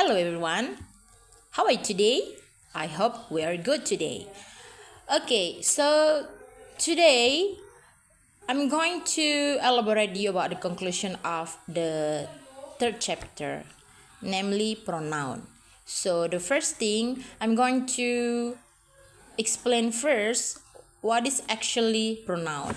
Hello everyone, how are you today? I hope we are good today. Okay, so today I'm going to elaborate you about the conclusion of the third chapter, namely pronoun. So the first thing I'm going to explain first what is actually pronoun.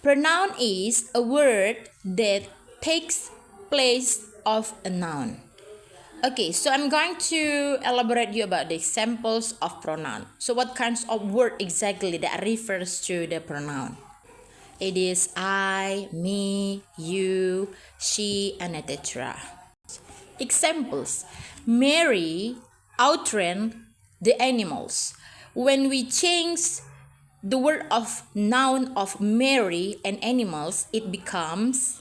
Pronoun is a word that takes place of a noun. Okay, so I'm going to elaborate you about the examples of pronoun. So what kinds of word exactly that refers to the pronoun? It is I, me, you, she, and etc. Examples: Mary outran the animals. When we change the word of noun of Mary and animals, it becomes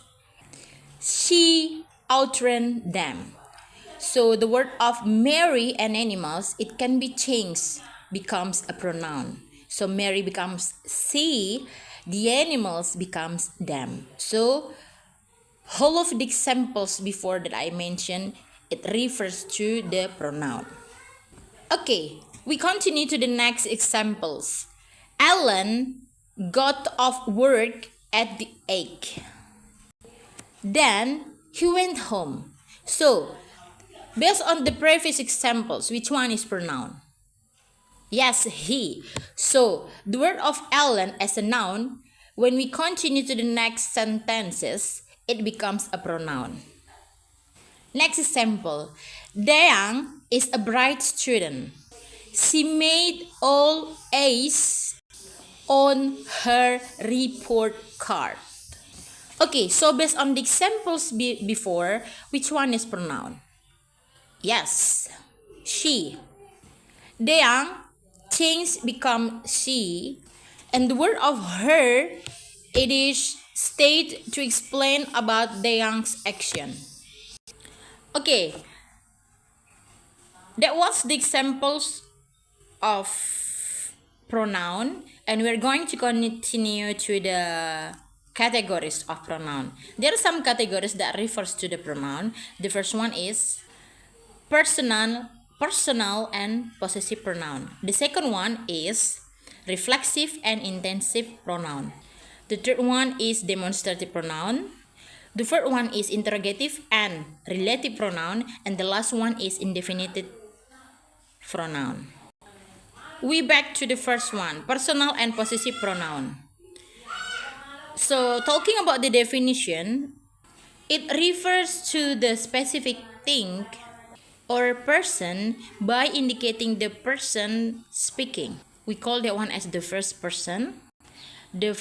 she outran them. So the word of Mary and animals, it can be changed, becomes a pronoun. So Mary becomes she, the animals becomes them. So all of the examples before that I mentioned, it refers to the pronoun. Okay, we continue to the next examples. Alan got off work at the 8. Then he went home. So based on the previous examples, which one is pronoun? Yes, he. So, the word of Alan as a noun, when we continue to the next sentences, it becomes a pronoun. Next example. Dayang is a bright student. She made all A's on her report card. Okay, so based on the examples before, which one is pronoun? Yes, she. Dayang changed become she, and the word of her, it is state to explain about Dayang's action. Okay, that was the examples of pronoun, and we're going to continue to the categories of pronoun. There are some categories that refers to the pronoun. The first one is personal and possessive pronoun. The second one is reflexive and intensive pronoun. The third one is demonstrative pronoun. The fourth one is interrogative and relative pronoun, and the last one is indefinite pronoun. We back to the first one, personal and possessive pronoun. So talking about the definition, it refers to the specific thing or person by indicating the person speaking. We call that one as the first person. The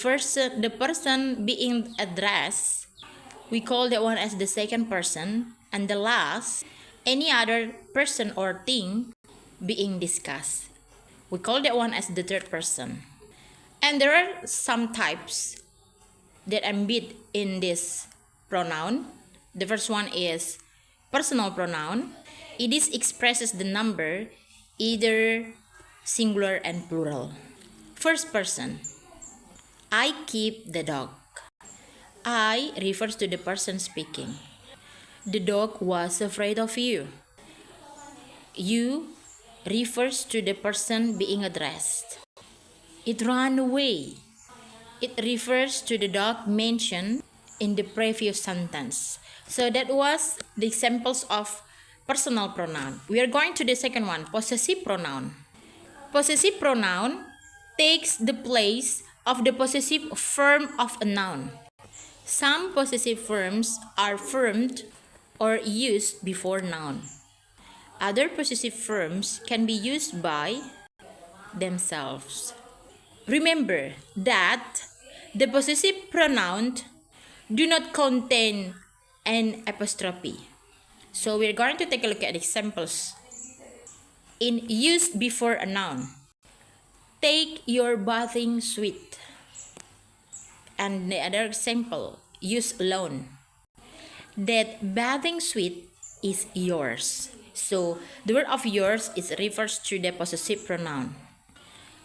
person being addressed, we call that one as the second person. And the last, any other person or thing being discussed, we call that one as the third person. And there are some types that embed in this pronoun. The first one is personal pronoun. It expresses the number, either singular and plural. First person. I keep the dog. I refers to the person speaking. The dog was afraid of you. You refers to the person being addressed. It ran away. It refers to the dog mentioned in the previous sentence. So that was the examples of personal pronoun. We are going to the second one, possessive pronoun. Possessive pronoun takes the place of the possessive form of a noun. Some possessive forms are formed or used before noun. Other possessive forms can be used by themselves. Remember that the possessive pronoun do not contain an apostrophe. So we're going to take a look at examples. In used before a noun, take your bathing suit. And the other example, use alone. That bathing suit is yours. So the word of yours is refers to the possessive pronoun.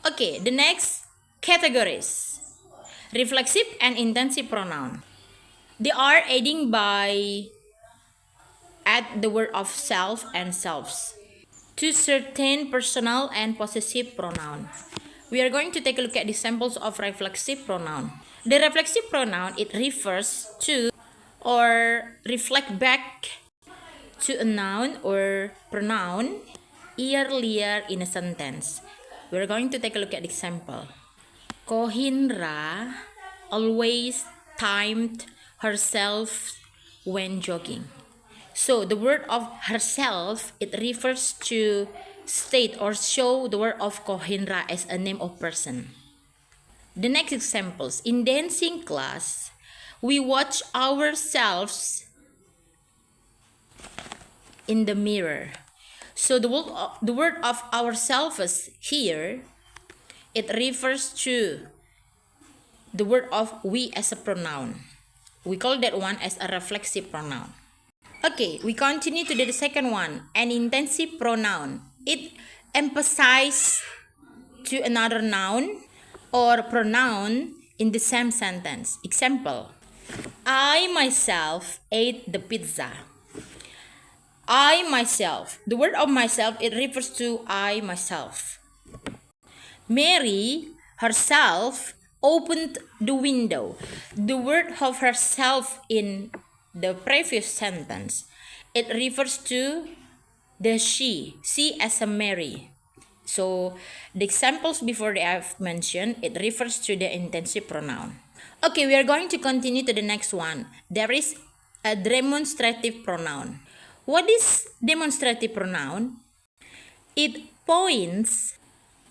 Okay, the next categories. Reflexive and intensive pronoun. They are adding by add the word of self and selves to certain personal and possessive pronoun. We are going to take a look at the examples of reflexive pronoun. The reflexive pronoun, it refers to or reflect back to a noun or pronoun earlier in a sentence. We're going to take a look at the example. Kohindra always timed herself when jogging. So the word of herself, it refers to state or show the word of Kohindra as a name of person. The next examples. In dancing class, we watch ourselves in the mirror. So the word of ourselves here, it refers to the word of we as a pronoun. We call that one as a reflexive pronoun. Okay, we continue to the second one, an intensive pronoun. It emphasizes to another noun or pronoun in the same sentence. Example, I myself ate the pizza. I myself. The word of myself, it refers to I myself. Mary herself opened the window. The word of herself in the previous sentence, it refers to the she as a Mary. So the examples before that I've mentioned, it refers to the intensive pronoun. Okay, we are going to continue to the next one. There is a demonstrative pronoun. What is demonstrative pronoun? It points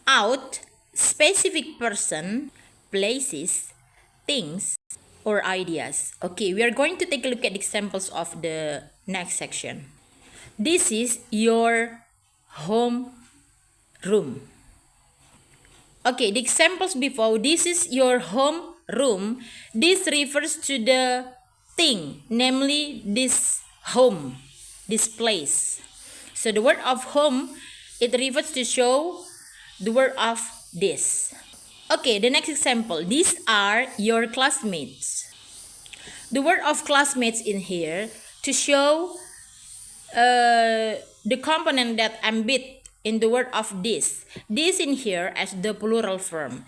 out specific person, places, things, or ideas. Okay, we are going to take a look at examples of the next section. This is your home room. Okay, the examples before, this is your home room. This refers to the thing, namely this home, this place. So the word of home, it refers to show the word of this. Okay, the next example. These are your classmates. The word of classmates in here to show the component that embed in the word of this. This in here as the plural form.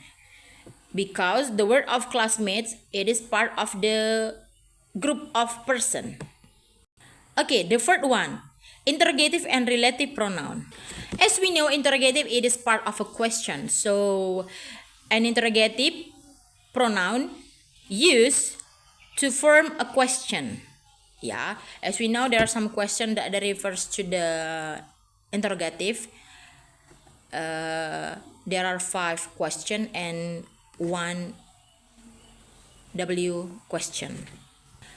Because the word of classmates, it is part of the group of person. Okay, the third one. Interrogative and relative pronoun. As we know, interrogative, it is part of a question. So an interrogative pronoun used to form a question. Yeah, as we know, there are some questions that refers to the interrogative. There are 5 questions and 1 W question.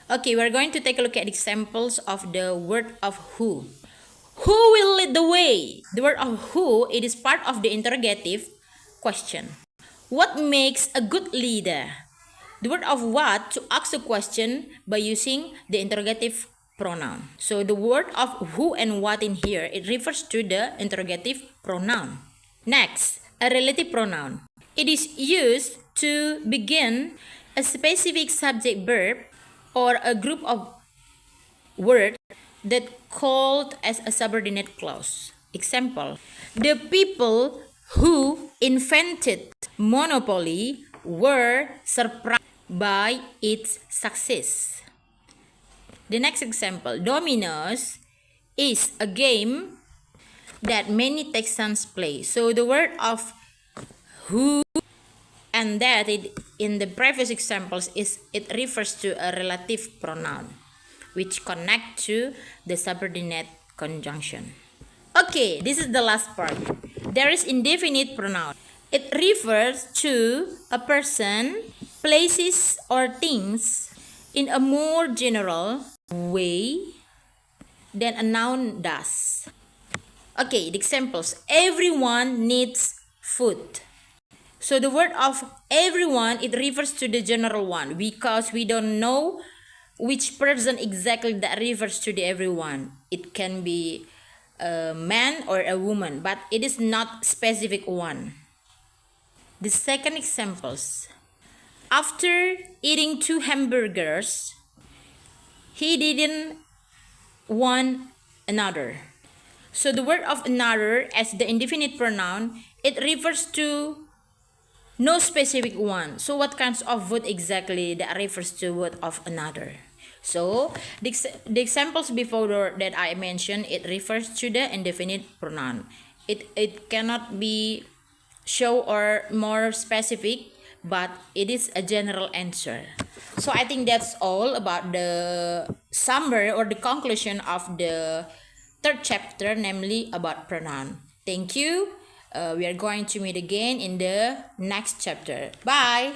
Okay, we're going to take a look at examples of the word of who. Who will lead the way? The word of who, it is part of the interrogative question. What makes a good leader? The word of what to ask a question by using the interrogative pronoun. So the word of who and what in here, it refers to the interrogative pronoun. Next, a relative pronoun. It is used to begin a specific subject verb or a group of words that called as a subordinate clause. Example, the people who invented Monopoly were surprised by its success. The next example, dominoes is a game that many Texans play. So the word of who and that in the previous examples it refers to a relative pronoun which connect to the subordinate conjunction. Okay, this is the last part. There is indefinite pronoun. It refers to a person, places, or things in a more general way than a noun does. Okay, the examples. Everyone needs food. So the word of everyone, it refers to the general one because we don't know which person exactly that refers to the everyone. It can be a man or a woman, but it is not specific one. The second examples. After eating 2 hamburgers, he didn't one another. So the word of another as the indefinite pronoun, it refers to no specific one. So what kinds of word exactly that refers to word of another? So the examples before that I mentioned, it refers to the indefinite pronoun. It cannot be show or more specific, but it is a general answer. So I think that's all about the summary or the conclusion of the third chapter, namely about pronoun. Thank you. We are going to meet again in the next chapter. Bye.